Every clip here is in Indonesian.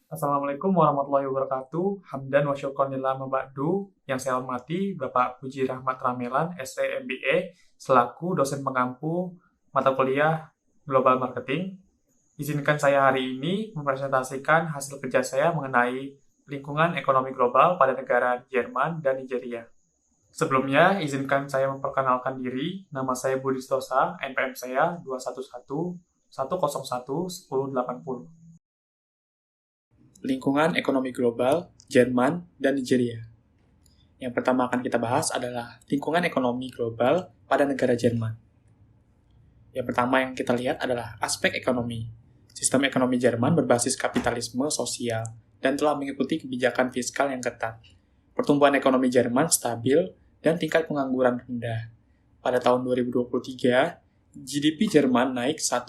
Assalamualaikum warahmatullahi wabarakatuh. Hamdan wa syukran lillah ma ba'du. Yang saya hormati Bapak Puji Rahmat Ramelan, SE MBA, selaku dosen pengampu mata kuliah Global Marketing. Izinkan saya hari ini mempresentasikan hasil kerja saya mengenai lingkungan ekonomi global pada negara Jerman dan Nigeria. Sebelumnya, izinkan saya memperkenalkan diri. Nama saya Budi Stosa, NPM saya 211 101 1080. Lingkungan ekonomi global, Jerman, dan Nigeria. Yang pertama akan kita bahas adalah lingkungan ekonomi global pada negara Jerman. Yang pertama yang kita lihat adalah aspek ekonomi. Sistem ekonomi Jerman berbasis kapitalisme sosial dan telah mengikuti kebijakan fiskal yang ketat. Pertumbuhan ekonomi Jerman stabil dan tingkat pengangguran rendah. Pada tahun 2023, GDP Jerman naik 1,1%.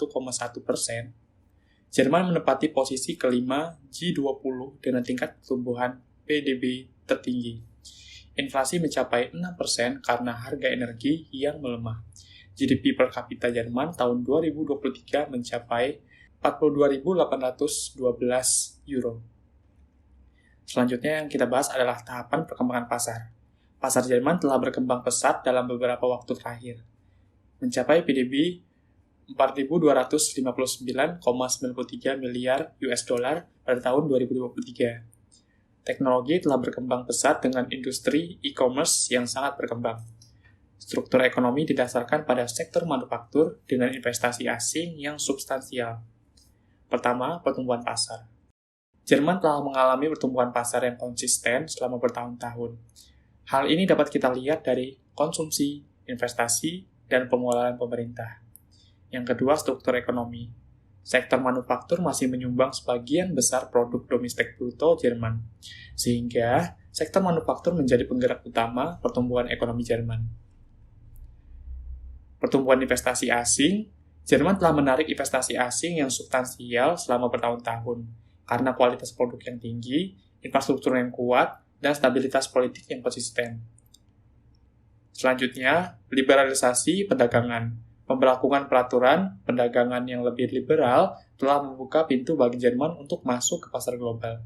Jerman menempati posisi kelima G20 dengan tingkat pertumbuhan PDB tertinggi. Inflasi mencapai 6% karena harga energi yang melemah. GDP per kapita Jerman tahun 2023 mencapai 42.812 euro. Selanjutnya yang kita bahas adalah tahapan perkembangan pasar. Pasar Jerman telah berkembang pesat dalam beberapa waktu terakhir, mencapai PDB 4.259,93 miliar US dollar pada tahun 2023. Teknologi telah berkembang pesat dengan industri e-commerce yang sangat berkembang. Struktur ekonomi didasarkan pada sektor manufaktur dengan investasi asing yang substansial. Pertama, pertumbuhan pasar. Jerman telah mengalami pertumbuhan pasar yang konsisten selama bertahun-tahun. Hal ini dapat kita lihat dari konsumsi, investasi, dan pengelolaan pemerintah. Yang kedua, struktur ekonomi. Sektor manufaktur masih menyumbang sebagian besar produk domestik bruto Jerman, sehingga sektor manufaktur menjadi penggerak utama pertumbuhan ekonomi Jerman. Pertumbuhan investasi asing, Jerman telah menarik investasi asing yang substansial selama bertahun-tahun, karena kualitas produk yang tinggi, infrastruktur yang kuat, dan stabilitas politik yang konsisten. Selanjutnya, liberalisasi perdagangan. Pemberlakuan peraturan perdagangan yang lebih liberal telah membuka pintu bagi Jerman untuk masuk ke pasar global.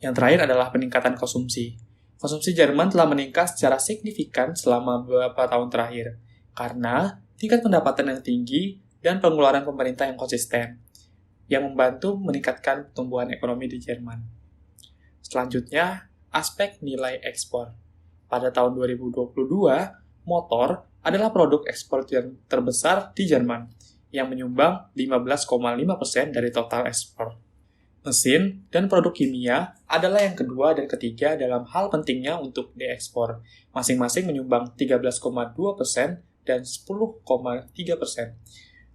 Yang terakhir adalah peningkatan konsumsi. Konsumsi Jerman telah meningkat secara signifikan selama beberapa tahun terakhir, karena tingkat pendapatan yang tinggi dan pengeluaran pemerintah yang konsisten, yang membantu meningkatkan pertumbuhan ekonomi di Jerman. Selanjutnya, aspek nilai ekspor. Pada tahun 2022, motor adalah produk ekspor yang terbesar di Jerman, yang menyumbang 15,5% dari total ekspor. Mesin dan produk kimia adalah yang kedua dan ketiga dalam hal pentingnya untuk diekspor, masing-masing menyumbang 13,2% dan 10,3%.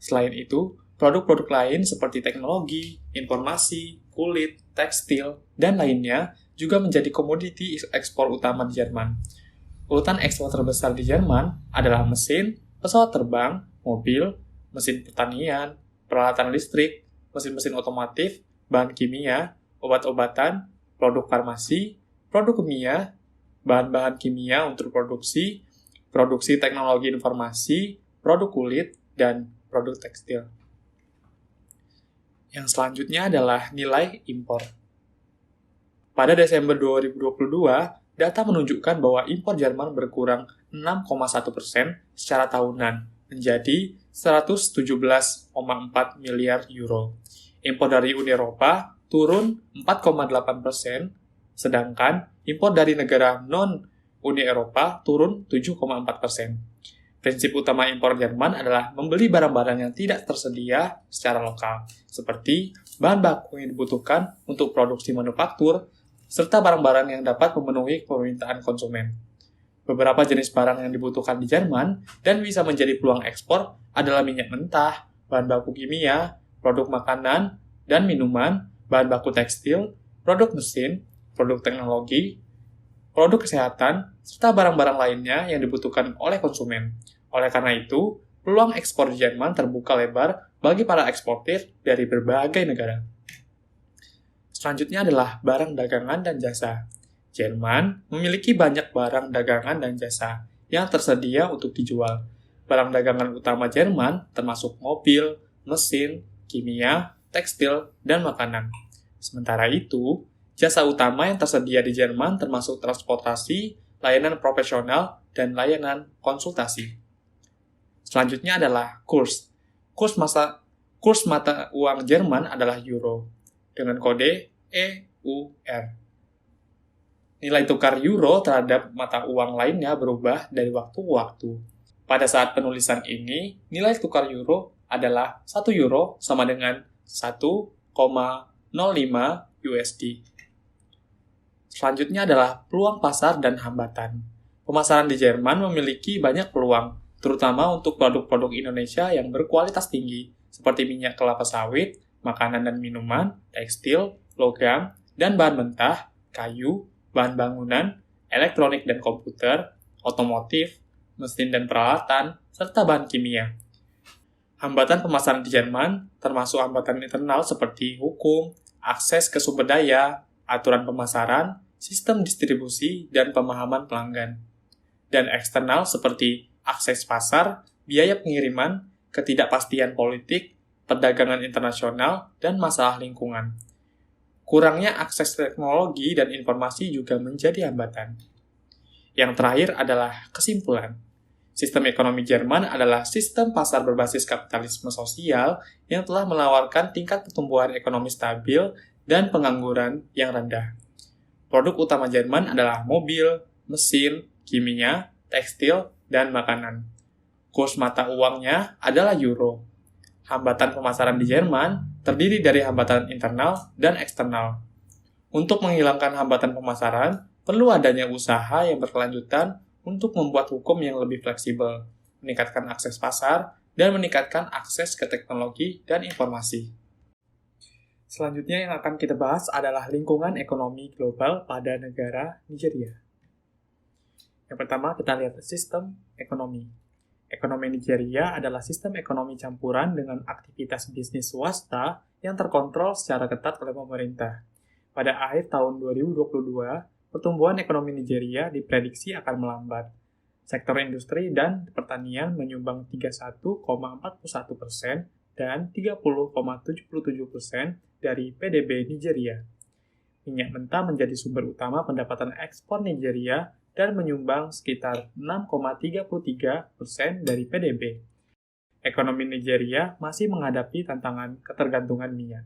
Selain itu, produk-produk lain seperti teknologi, informasi, kulit, tekstil, dan lainnya juga menjadi komoditi ekspor utama di Jerman. Urutan ekspor terbesar di Jerman adalah mesin, pesawat terbang, mobil, mesin pertanian, peralatan listrik, mesin-mesin otomotif, bahan kimia, obat-obatan, produk farmasi, produk kimia, bahan-bahan kimia untuk produksi teknologi informasi, produk kulit, dan produk tekstil. Yang selanjutnya adalah nilai impor. Pada Desember 2022, data menunjukkan bahwa impor Jerman berkurang 6,1% secara tahunan, menjadi 117,4 miliar euro. Impor dari Uni Eropa turun 4,8%, sedangkan impor dari negara non-Uni Eropa turun 7,4%. Prinsip utama impor Jerman adalah membeli barang-barang yang tidak tersedia secara lokal, seperti bahan baku yang dibutuhkan untuk produksi manufaktur, serta barang-barang yang dapat memenuhi permintaan konsumen. Beberapa jenis barang yang dibutuhkan di Jerman dan bisa menjadi peluang ekspor adalah minyak mentah, bahan baku kimia, produk makanan dan minuman, bahan baku tekstil, produk mesin, produk teknologi, produk kesehatan, serta barang-barang lainnya yang dibutuhkan oleh konsumen. Oleh karena itu, peluang ekspor Jerman terbuka lebar bagi para eksportir dari berbagai negara. Selanjutnya adalah barang dagangan dan jasa. Jerman memiliki banyak barang dagangan dan jasa yang tersedia untuk dijual. Barang dagangan utama Jerman termasuk mobil, mesin, kimia, tekstil, dan makanan. Sementara itu, jasa utama yang tersedia di Jerman termasuk transportasi, layanan profesional, dan layanan konsultasi. Selanjutnya adalah kurs. Kurs mata uang Jerman adalah euro dengan kode EUR. Nilai tukar euro terhadap mata uang lainnya berubah dari waktu ke waktu. Pada saat penulisan ini, nilai tukar euro adalah 1 euro sama dengan 1,05 USD. Selanjutnya adalah peluang pasar dan hambatan. Pemasaran di Jerman memiliki banyak peluang, terutama untuk produk-produk Indonesia yang berkualitas tinggi, seperti minyak kelapa sawit, makanan dan minuman, tekstil, logam, dan bahan mentah, kayu, bahan bangunan, elektronik dan komputer, otomotif, mesin dan peralatan, serta bahan kimia. Hambatan pemasaran di Jerman termasuk hambatan internal seperti hukum, akses ke sumber daya, aturan pemasaran, sistem distribusi, dan pemahaman pelanggan. Dan eksternal seperti akses pasar, biaya pengiriman, ketidakpastian politik, perdagangan internasional, dan masalah lingkungan. Kurangnya akses teknologi dan informasi juga menjadi hambatan. Yang terakhir adalah kesimpulan. Sistem ekonomi Jerman adalah sistem pasar berbasis kapitalisme sosial yang telah menawarkan tingkat pertumbuhan ekonomi stabil dan pengangguran yang rendah. Produk utama Jerman adalah mobil, mesin, kimia, tekstil, dan makanan. Kurs mata uangnya adalah euro. Hambatan pemasaran di Jerman terdiri dari hambatan internal dan eksternal. Untuk menghilangkan hambatan pemasaran, perlu adanya usaha yang berkelanjutan untuk membuat hukum yang lebih fleksibel, meningkatkan akses pasar, dan meningkatkan akses ke teknologi dan informasi. Selanjutnya yang akan kita bahas adalah lingkungan ekonomi global pada negara Nigeria. Yang pertama, kita lihat sistem ekonomi. Ekonomi Nigeria adalah sistem ekonomi campuran dengan aktivitas bisnis swasta yang terkontrol secara ketat oleh pemerintah. Pada akhir tahun 2022, pertumbuhan ekonomi Nigeria diprediksi akan melambat. Sektor industri dan pertanian menyumbang 31,41% dan 30,77% dari PDB Nigeria. Minyak mentah menjadi sumber utama pendapatan ekspor Nigeria dan menyumbang sekitar 6,33% dari PDB. Ekonomi Nigeria masih menghadapi tantangan ketergantungan minyak,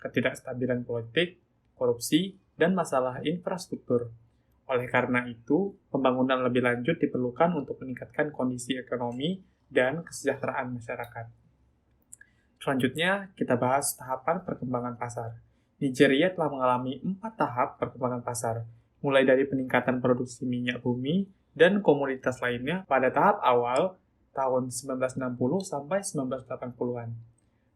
ketidakstabilan politik, korupsi, dan masalah infrastruktur. Oleh karena itu, pembangunan lebih lanjut diperlukan untuk meningkatkan kondisi ekonomi dan kesejahteraan masyarakat. Selanjutnya, kita bahas tahapan perkembangan pasar. Nigeria telah mengalami 4 tahap perkembangan pasar, mulai dari peningkatan produksi minyak bumi dan komoditas lainnya pada tahap awal tahun 1960 sampai 1980-an.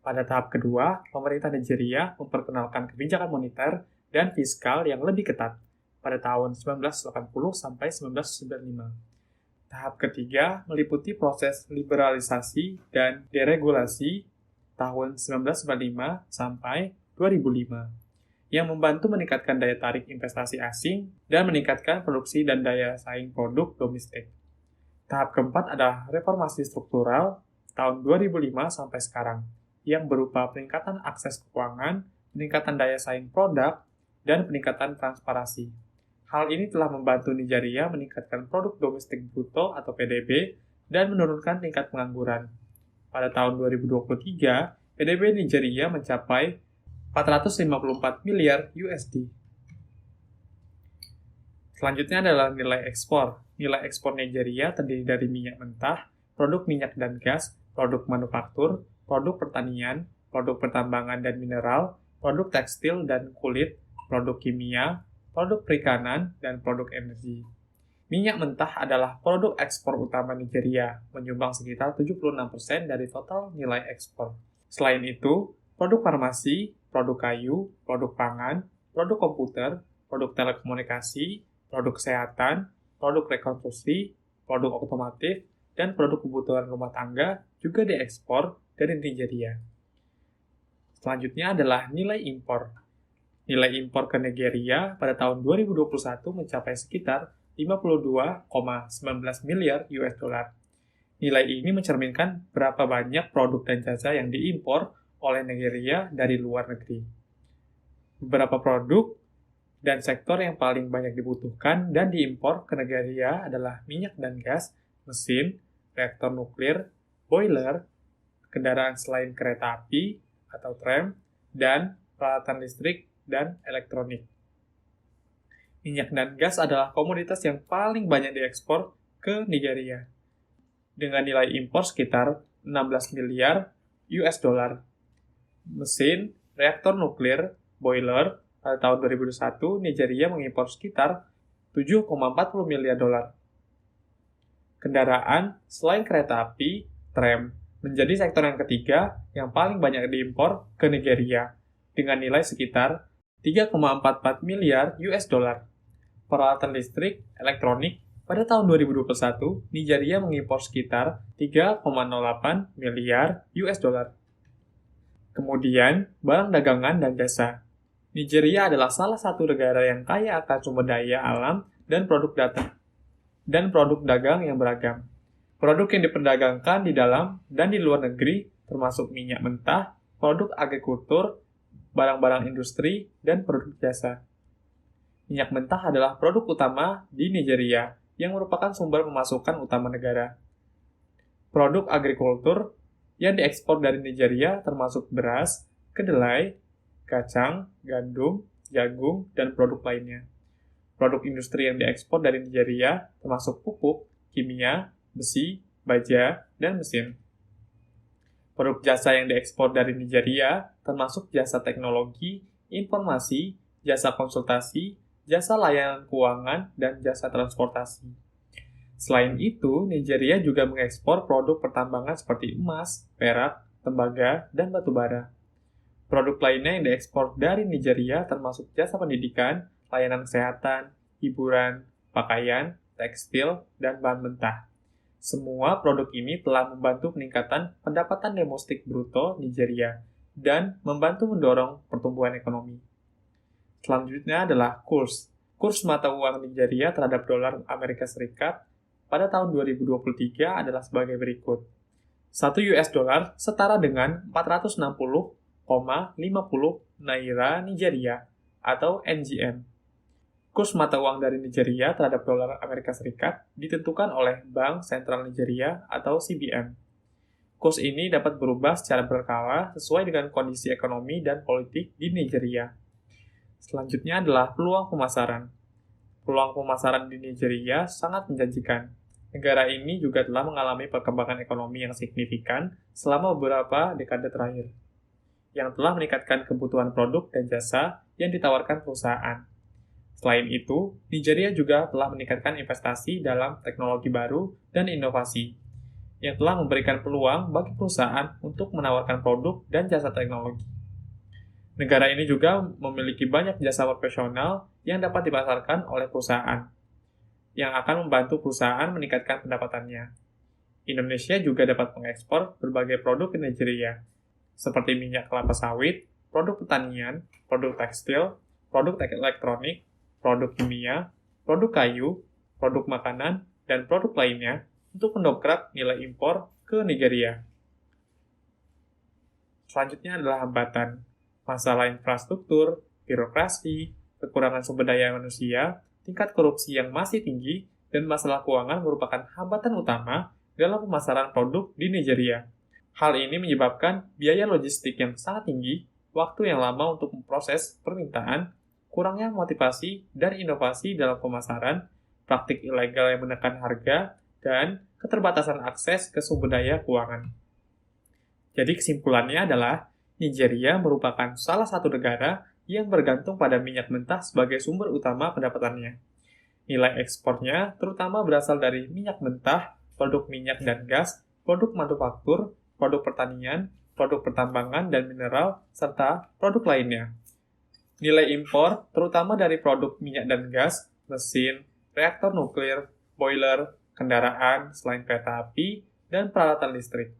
Pada tahap kedua, pemerintah Nigeria memperkenalkan kebijakan moneter dan fiskal yang lebih ketat pada tahun 1980 sampai 1995. Tahap ketiga meliputi proses liberalisasi dan deregulasi tahun 1995 sampai 2005 yang membantu meningkatkan daya tarik investasi asing dan meningkatkan produksi dan daya saing produk domestik. Tahap keempat adalah reformasi struktural tahun 2005 sampai sekarang yang berupa peningkatan akses keuangan, peningkatan daya saing produk, dan peningkatan transparansi. Hal ini telah membantu Nigeria meningkatkan produk domestik bruto atau PDB dan menurunkan tingkat pengangguran. Pada tahun 2023, PDB Nigeria mencapai 454 miliar USD. Selanjutnya adalah nilai ekspor. Nilai ekspor Nigeria terdiri dari minyak mentah, produk minyak dan gas, produk manufaktur, produk pertanian, produk pertambangan dan mineral, produk tekstil dan kulit, produk kimia, produk perikanan, dan produk energi. Minyak mentah adalah produk ekspor utama Nigeria, menyumbang sekitar 76% dari total nilai ekspor. Selain itu, produk farmasi, produk kayu, produk pangan, produk komputer, produk telekomunikasi, produk kesehatan, produk rekonstruksi, produk otomotif, dan produk kebutuhan rumah tangga juga diekspor dari Nigeria. Selanjutnya adalah nilai impor. Nilai impor ke Nigeria pada tahun 2021 mencapai sekitar 52,19 miliar US dollar. Nilai ini mencerminkan berapa banyak produk dan jasa yang diimpor oleh Nigeria dari luar negeri. Beberapa produk dan sektor yang paling banyak dibutuhkan dan diimpor ke Nigeria adalah minyak dan gas, mesin, reaktor nuklir, boiler, kendaraan selain kereta api atau tram, dan peralatan listrik dan elektronik. Minyak dan gas adalah komoditas yang paling banyak diekspor ke Nigeria, dengan nilai impor sekitar 16 miliar US dollar. Mesin, reaktor nuklir, boiler, pada tahun 2001, Nigeria mengimpor sekitar 7,40 miliar dolar. Kendaraan, selain kereta api, tram, menjadi sektor yang ketiga yang paling banyak diimpor ke Nigeria, dengan nilai sekitar 3,44 miliar US dollar. Peralatan listrik, elektronik, pada tahun 2021, Nigeria mengimpor sekitar 3,08 miliar US dollar. Kemudian, barang dagangan dan jasa. Nigeria adalah salah satu negara yang kaya akan sumber daya alam dan produk dagang yang beragam. Produk yang diperdagangkan di dalam dan di luar negeri termasuk minyak mentah, produk agrikultur, barang-barang industri, dan produk jasa. Minyak mentah adalah produk utama di Nigeria yang merupakan sumber pemasukan utama negara. Produk agrikultur yang diekspor dari Nigeria termasuk beras, kedelai, kacang, gandum, jagung, dan produk lainnya. Produk industri yang diekspor dari Nigeria termasuk pupuk, kimia, besi, baja, dan mesin. Produk jasa yang diekspor dari Nigeria termasuk jasa teknologi, informasi, jasa konsultasi, jasa layanan keuangan, dan jasa transportasi. Selain itu, Nigeria juga mengekspor produk pertambangan seperti emas, perak, tembaga, dan batu bara. Produk lainnya yang diekspor dari Nigeria termasuk jasa pendidikan, layanan kesehatan, hiburan, pakaian, tekstil, dan bahan mentah. Semua produk ini telah membantu peningkatan pendapatan domestik bruto Nigeria dan membantu mendorong pertumbuhan ekonomi. Selanjutnya adalah kurs. Kurs mata uang Nigeria terhadap dolar Amerika Serikat pada tahun 2023 adalah sebagai berikut. 1 US dollar setara dengan 460,50 naira Nigeria atau NGN. Kurs mata uang dari Nigeria terhadap dolar Amerika Serikat ditentukan oleh Bank Sentral Nigeria atau CBN. Kurs ini dapat berubah secara berkala sesuai dengan kondisi ekonomi dan politik di Nigeria. Selanjutnya adalah peluang pemasaran. Peluang pemasaran di Nigeria sangat menjanjikan. Negara ini juga telah mengalami perkembangan ekonomi yang signifikan selama beberapa dekade terakhir, yang telah meningkatkan kebutuhan produk dan jasa yang ditawarkan perusahaan. Selain itu, Nigeria juga telah meningkatkan investasi dalam teknologi baru dan inovasi, yang telah memberikan peluang bagi perusahaan untuk menawarkan produk dan jasa teknologi. Negara ini juga memiliki banyak jasa profesional yang dapat dipasarkan oleh perusahaan, yang akan membantu perusahaan meningkatkan pendapatannya. Indonesia juga dapat mengekspor berbagai produk ke Nigeria, seperti minyak kelapa sawit, produk pertanian, produk tekstil, produk elektronik, produk kimia, produk kayu, produk makanan, dan produk lainnya untuk mendongkrak nilai impor ke Nigeria. Selanjutnya adalah hambatan. Masalah infrastruktur, birokrasi, kekurangan sumber daya manusia, tingkat korupsi yang masih tinggi, dan masalah keuangan merupakan hambatan utama dalam pemasaran produk di Nigeria. Hal ini menyebabkan biaya logistik yang sangat tinggi, waktu yang lama untuk memproses permintaan, kurangnya motivasi dan inovasi dalam pemasaran, praktik ilegal yang menekan harga, dan keterbatasan akses ke sumber daya keuangan. Jadi kesimpulannya adalah, Nigeria merupakan salah satu negara yang bergantung pada minyak mentah sebagai sumber utama pendapatannya. Nilai ekspornya terutama berasal dari minyak mentah, produk minyak dan gas, produk manufaktur, produk pertanian, produk pertambangan dan mineral, serta produk lainnya. Nilai impor terutama dari produk minyak dan gas, mesin, reaktor nuklir, boiler, kendaraan selain kereta api, dan peralatan listrik.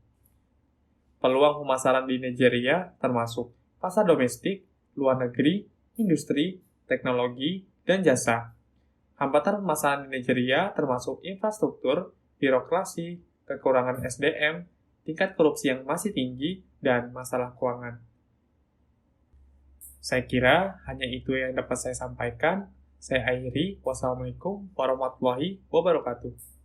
Peluang pemasaran di Nigeria termasuk pasar domestik, luar negeri, industri, teknologi, dan jasa. Hambatan pemasaran di Nigeria termasuk infrastruktur, birokrasi, kekurangan SDM, tingkat korupsi yang masih tinggi, dan masalah keuangan. Saya kira hanya itu yang dapat saya sampaikan. Saya akhiri. Wassalamualaikum warahmatullahi wabarakatuh.